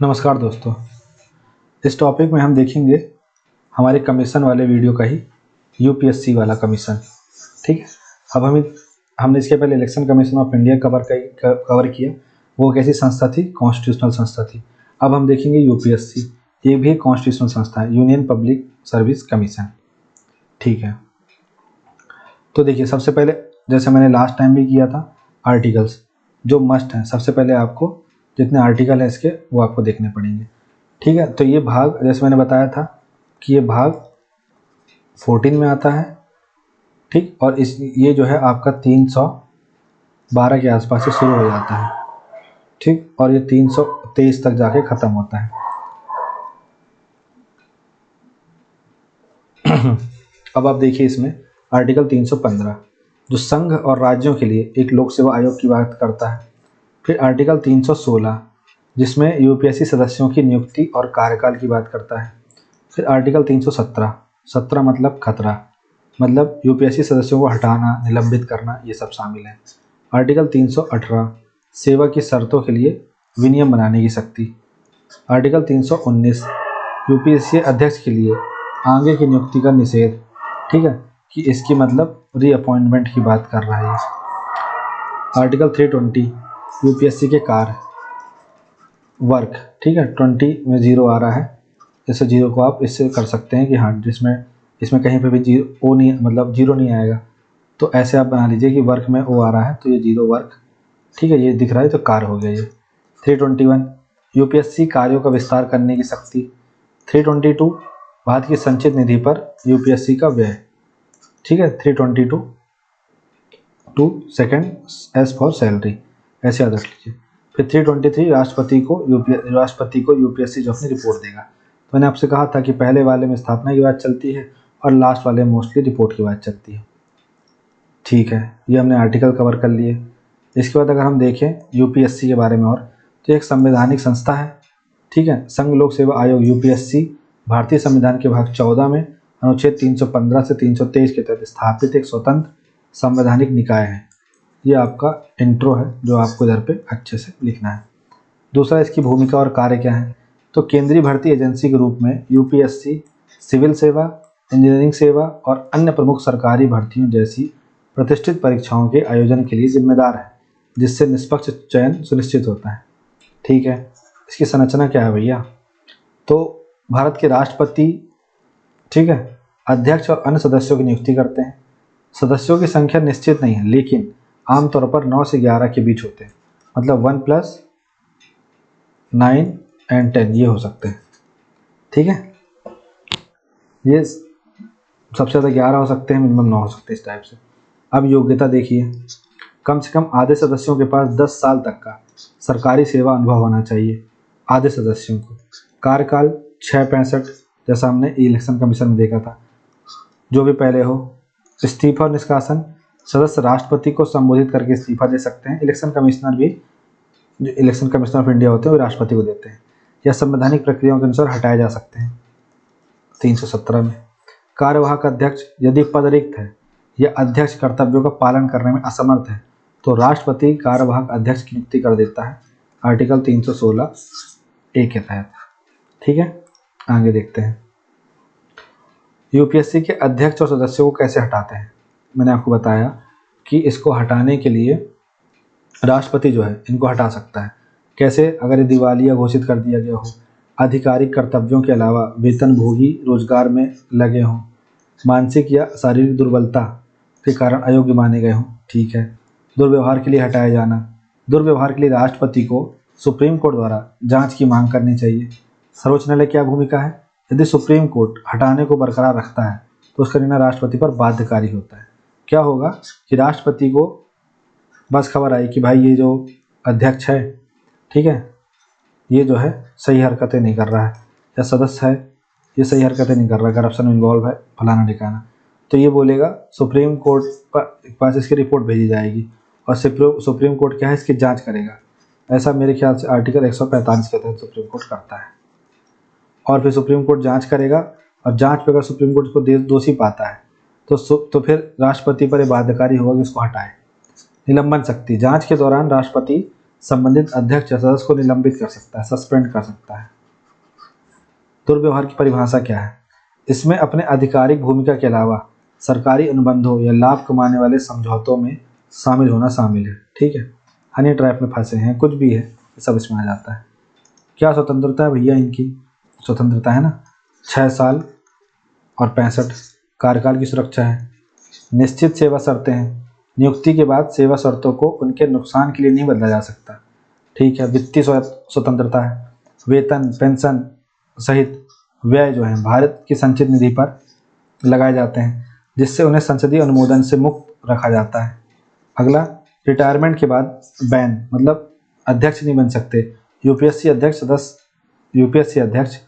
नमस्कार दोस्तों। इस टॉपिक में हम देखेंगे हमारे कमीशन वाले वीडियो का ही यूपीएससी वाला कमीशन। ठीक है। अब हमने इसके पहले election commission of India cover किया। वो कैसी संस्था थी? कॉन्स्टिट्यूशनल संस्था थी। अब हम देखेंगे यूपीएससी। ये भी कॉन्स्टिट्यूशनल संस्था है, यूनियन पब्लिक सर्विस कमीशन। ठीक है। तो देखिए, सबसे पहले जैसे मैंने लास्ट टाइम भी किया था, आर्टिकल्स जो मस्ट हैं, सबसे पहले आपको जितने आर्टिकल हैं इसके वो आपको देखने पड़ेंगे। ठीक है। तो ये भाग जैसे मैंने बताया था कि ये भाग 14 में आता है। ठीक। और ये जो है आपका 312 के आसपास से शुरू हो जाता है। ठीक। और ये 323 तक जाके ख़त्म होता है। अब आप देखिए, इसमें आर्टिकल 315 जो संघ और राज्यों के लिए एक लोक सेवा आयोग की बात करता है। फिर आर्टिकल 316 जिसमें यूपीएससी सदस्यों की नियुक्ति और कार्यकाल की बात करता है। फिर आर्टिकल 317, 17 मतलब खतरा, मतलब यूपीएससी सदस्यों को हटाना, निलंबित करना, ये सब शामिल है। आर्टिकल 318 सेवा की शर्तों के लिए विनियम बनाने की शक्ति। आर्टिकल 319 यूपीएससी अध्यक्ष के लिए आगे की नियुक्ति का निषेध। ठीक है, कि इसकी मतलब रीअपॉइंटमेंट की बात कर रहा है। आर्टिकल 320 यूपीएससी के कार्य वर्क। ठीक है, 20 में 0 आ रहा है, जैसे 0 को आप इससे कर सकते हैं कि हाँ, जिसमें इसमें कहीं पे भी 0 नहीं, मतलब 0 नहीं आएगा, तो ऐसे आप बना लीजिए कि वर्क में ओ आ रहा है तो ये 0 वर्क। ठीक है, ये दिख रहा है तो कार्य हो गया ये। 321 यूपीएससी कार्यों का विस्तार करने की शक्ति। 322 भारत की संचित निधि पर यूपीएससी का व्यय। ठीक है। 322 2 सेकेंड एस फॉर सैलरी, ऐसे याद रख लीजिए। फिर 323 राष्ट्रपति को यूपीएससी जो अपनी रिपोर्ट देगा। तो मैंने आपसे कहा था कि पहले वाले में स्थापना की बात चलती है और लास्ट वाले में मोस्टली रिपोर्ट की बात चलती है। ठीक है, ये हमने आर्टिकल कवर कर लिए। इसके बाद अगर हम देखें यूपीएससी के बारे में और, तो एक संवैधानिक संस्था है। ठीक है, संघ लोक सेवा आयोग यूपीएससी भारतीय संविधान के भाग 14 में अनुच्छेद 315 से 323 के तहत स्थापित एक स्वतंत्र संवैधानिक निकाय है। ये आपका इंट्रो है जो आपको इधर पे अच्छे से लिखना है। दूसरा, इसकी भूमिका और कार्य क्या है? तो केंद्रीय भर्ती एजेंसी के रूप में यूपीएससी सिविल सेवा, इंजीनियरिंग सेवा और अन्य प्रमुख सरकारी भर्तियों जैसी प्रतिष्ठित परीक्षाओं के आयोजन के लिए जिम्मेदार है, जिससे निष्पक्ष चयन सुनिश्चित होता है। ठीक है। इसकी संरचना क्या है भैया? तो भारत के राष्ट्रपति, ठीक है, अध्यक्ष और अन्य सदस्यों की नियुक्ति करते हैं। सदस्यों की संख्या निश्चित नहीं है, लेकिन आमतौर पर 9 से 11 के बीच होते हैं, मतलब 1 + 9 और 10 ये हो सकते हैं। ठीक है, ये सबसे ज़्यादा 11 हो सकते हैं, मिनिमम 9 हो सकते हैं, इस टाइप से। अब योग्यता देखिए, कम से कम आधे सदस्यों के पास 10 साल तक का सरकारी सेवा अनुभव होना चाहिए, आधे सदस्यों को। कार्यकाल 665, जैसा हमने इलेक्शन कमीशन में देखा था, जो भी पहले हो। इस्तीफा और निष्कासन, सदस्य राष्ट्रपति को संबोधित करके इस्तीफा दे सकते हैं। इलेक्शन कमिश्नर भी, जो इलेक्शन कमिश्नर ऑफ इंडिया होते हैं, वो राष्ट्रपति को देते हैं, या संवैधानिक प्रक्रियाओं के अनुसार हटाए जा सकते हैं। 317 में कार्यवाहक अध्यक्ष यदि पद रिक्त है या अध्यक्ष कर्तव्यों का पालन करने में असमर्थ है तो राष्ट्रपति कार्यवाहक अध्यक्ष की नियुक्ति कर देता है, आर्टिकल 316 ए के तहत। ठीक है, आगे देखते हैं यूपीएससी के अध्यक्ष और सदस्यों को कैसे हटाते हैं। मैंने आपको बताया कि इसको हटाने के लिए राष्ट्रपति जो है इनको हटा सकता है। कैसे? अगर ये दिवालिया घोषित कर दिया गया हो, आधिकारिक कर्तव्यों के अलावा वेतनभोगी रोजगार में लगे हों, मानसिक या शारीरिक दुर्बलता के कारण अयोग्य माने गए हों। ठीक है। दुर्व्यवहार के लिए हटाया जाना, दुर्व्यवहार के लिए राष्ट्रपति को सुप्रीम कोर्ट द्वारा जांच की मांग करनी चाहिए। सर्वोच्च न्यायालय क्या भूमिका है? यदि सुप्रीम कोर्ट हटाने को बरकरार रखता है तो उसका निर्णय राष्ट्रपति पर बाध्यकारी होता है। क्या होगा कि राष्ट्रपति को बस खबर आई कि भाई ये जो अध्यक्ष है, ठीक है, ये जो है सही हरकतें नहीं कर रहा है, या सदस्य है ये सही हरकतें नहीं कर रहा, करप्शन में इन्वॉल्व है, फलाना ठिकाना, तो ये बोलेगा सुप्रीम कोर्ट पास इसकी रिपोर्ट भेजी जाएगी और सुप्रीम कोर्ट क्या है, इसकी जांच करेगा। ऐसा मेरे ख्याल से आर्टिकल 145 के तहत सुप्रीम कोर्ट करता है। और फिर सुप्रीम कोर्ट जांच करेगा और जांच पे अगर सुप्रीम कोर्ट इसको दोषी पाता है तो फिर राष्ट्रपति पर यह बाध्यकारी होगा कि उसको हटाए। निलंबन शक्ति, जांच के दौरान राष्ट्रपति संबंधित अध्यक्ष या सदस्य को निलंबित कर सकता है, सस्पेंड कर सकता है। दुर्व्यवहार की परिभाषा क्या है? इसमें अपने आधिकारिक भूमिका के अलावा सरकारी अनुबंधों या लाभ कमाने वाले समझौतों में शामिल होना शामिल है। ठीक है, हनी ट्रैप में फंसे हैं, कुछ भी है, ये सब इसमें आ जाता है। क्या स्वतंत्रता है भैया इनकी? स्वतंत्रता है ना, 6 साल और 65 कार्यकाल की सुरक्षा है। निश्चित सेवा शर्तें हैं, नियुक्ति के बाद सेवा शर्तों को उनके नुकसान के लिए नहीं बदला जा सकता। ठीक है, वित्तीय स्वतंत्रता है, वेतन पेंशन सहित व्यय जो है भारत की संचित निधि पर लगाए जाते हैं, जिससे उन्हें संसदीय अनुमोदन से मुक्त रखा जाता है। अगला, रिटायरमेंट के बाद बैन, मतलब अध्यक्ष नहीं बन सकते। यूपीएससी अध्यक्ष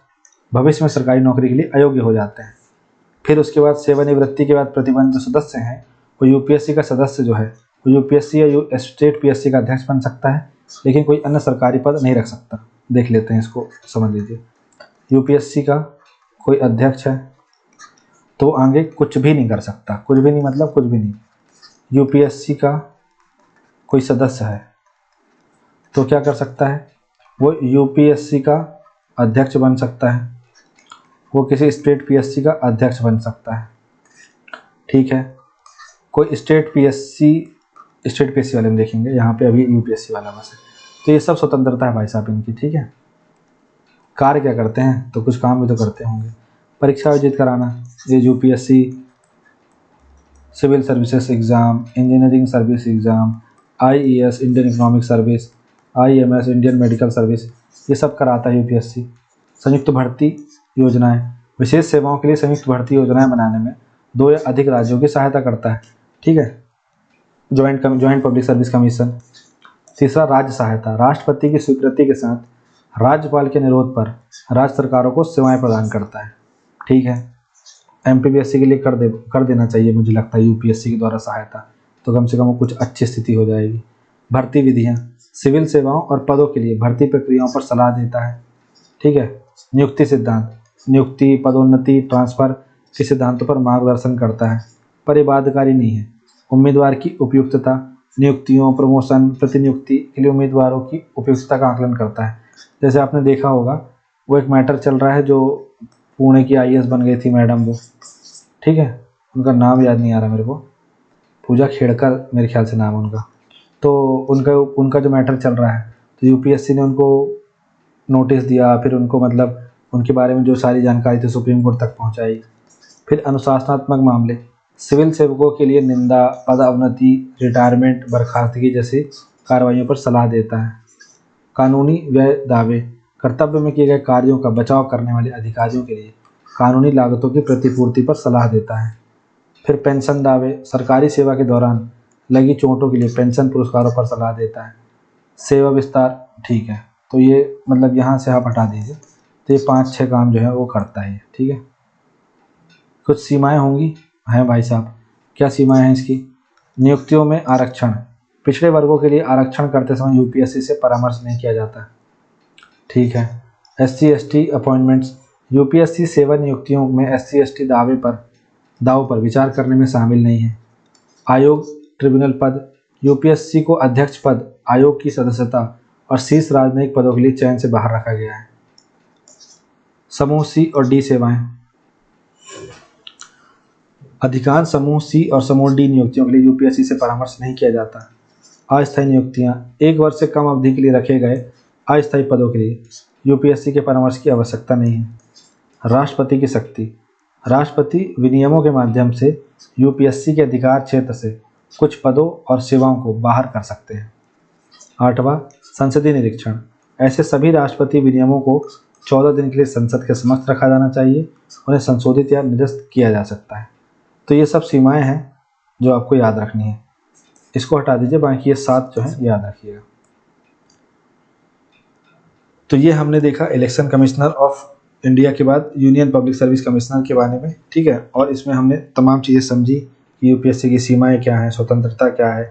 भविष्य में सरकारी नौकरी के लिए अयोग्य हो जाते हैं। फिर उसके बाद सेवानिवृत्ति के बाद प्रतिबंध जो सदस्य हैं, वो यूपीएससी का सदस्य जो है वो यूपीएससी या स्टेट पीएससी का अध्यक्ष बन सकता है, लेकिन कोई अन्य सरकारी पद नहीं रख सकता। देख लेते हैं, इसको समझ लीजिए। यूपीएससी का कोई अध्यक्ष है तो आगे कुछ भी नहीं कर सकता, कुछ भी नहीं मतलब कुछ भी नहीं। यूपीएससी का कोई सदस्य है तो क्या कर सकता है? वो यूपीएससी का अध्यक्ष बन सकता है, वो किसी स्टेट पीएससी का अध्यक्ष बन सकता है। ठीक है, कोई स्टेट पीएससी वाले में देखेंगे, यहाँ पे अभी यूपीएससी वाला बस है। तो ये सब स्वतंत्रता है भाई साहब इनकी। ठीक है, कार्य क्या करते हैं? तो कुछ काम भी तो करते होंगे। परीक्षा आयोजित कराना, ये UPSC civil services exam, engineering service exam, IES Indian economic service, IMS Indian medical service, ये सब कराता है यूपीएससी। संयुक्त भर्ती योजनाएं, विशेष सेवाओं के लिए संयुक्त भर्ती योजनाएं बनाने में 2 या अधिक राज्यों की सहायता करता है। ठीक है, जॉइंट पब्लिक सर्विस कमीशन। तीसरा, राज्य सहायता, राष्ट्रपति की स्वीकृति के साथ राज्यपाल के अनुरोध पर राज्य सरकारों को सेवाएं प्रदान करता है। ठीक है, एमपीपीएससी के लिए कर देना चाहिए मुझे लगता है यूपीएससी के द्वारा सहायता, तो कम से कम कुछ अच्छी स्थिति हो जाएगी। भर्ती विधियां, सिविल सेवाओं और पदों के लिए भर्ती प्रक्रियाओं पर सलाह देता है। ठीक है, नियुक्ति सिद्धांत, नियुक्ति पदोन्नति ट्रांसफर के सिद्धांतों पर मार्गदर्शन करता है, पर ये बाध्यकारी नहीं है। उम्मीदवार की उपयुक्तता, नियुक्तियों प्रमोशन प्रतिनियुक्ति के लिए उम्मीदवारों की उपयुक्तता का आकलन करता है। जैसे आपने देखा होगा, वो एक मैटर चल रहा है जो पुणे की आईएएस बन गई थी मैडम वो, ठीक है, उनका नाम याद नहीं आ रहा मेरे को, पूजा खेड़कर मेरे ख्याल से नाम है उनका। तो उनका जो मैटर चल रहा है, तो यूपीएससी ने उनको नोटिस दिया, फिर उनको मतलब उनके बारे में जो सारी जानकारी थी सुप्रीम कोर्ट तक पहुंचाई। फिर अनुशासनात्मक मामले, सिविल सेवकों के लिए निंदा, पदोन्नति, रिटायरमेंट, बर्खास्तगी जैसी कार्रवाइयों पर सलाह देता है। कानूनी व्यय दावे, कर्तव्य में किए गए कार्यों का बचाव करने वाले अधिकारियों के लिए कानूनी लागतों की प्रतिपूर्ति पर सलाह देता है। फिर पेंशन दावे, सरकारी सेवा के दौरान लगी चोटों के लिए पेंशन पुरस्कारों पर सलाह देता है। सेवा विस्तार, ठीक है, तो ये मतलब यहाँ से आप हटा दीजिए। तो ये 5-6 काम जो है वो करता है। ठीक है, कुछ सीमाएं होंगी, हैं भाई साहब। क्या सीमाएं हैं इसकी? नियुक्तियों में आरक्षण, पिछड़े वर्गों के लिए आरक्षण करते समय यूपीएससी से परामर्श नहीं किया जाता। ठीक है, SC ST अपॉइंटमेंट्स, यूपीएससी सेवा नियुक्तियों में SC ST दावों पर विचार करने में शामिल नहीं है। आयोग ट्रिब्यूनल पद, यूपीएससी को अध्यक्ष पद, आयोग की सदस्यता और शीर्ष राजनयिक पदों के लिए चयन से बाहर रखा गया है। समूह C और D सेवाएं, अधिकांश समूह C और समूह D नियुक्तियों के लिए यूपीएससी से परामर्श नहीं किया जाता। अस्थायी नियुक्तियां, 1 वर्ष से कम अवधि के लिए रखे गए अस्थायी पदों के लिए यूपीएससी के परामर्श की आवश्यकता नहीं है। राष्ट्रपति की शक्ति, राष्ट्रपति विनियमों के माध्यम से यूपीएससी के अधिकार क्षेत्र से कुछ पदों और सेवाओं को बाहर कर सकते हैं। 8वां, संसदीय निरीक्षण, ऐसे सभी राष्ट्रपति विनियमों को 14 दिन के लिए संसद के समक्ष रखा जाना चाहिए, उन्हें संशोधित या निरस्त किया जा सकता है। तो ये सब सीमाएं हैं जो आपको याद रखनी है। इसको हटा दीजिए, बाकी ये 7 जो है याद रखिएगा। तो ये हमने देखा इलेक्शन कमिश्नर ऑफ इंडिया के बाद यूनियन पब्लिक सर्विस कमिश्नर के बारे में। ठीक है, और इसमें हमने तमाम चीज़ें समझी कि यूपीएससी की सीमाएं क्या हैं, स्वतंत्रता क्या है,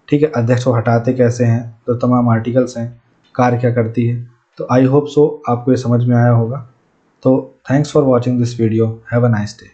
ठीक है, अध्यक्ष को हटाते कैसे हैं, तो तमाम आर्टिकल्स हैं, कार्य क्या करती है। तो आई होप सो आपको ये समझ में आया होगा। तो thanks for watching this video, have a nice day.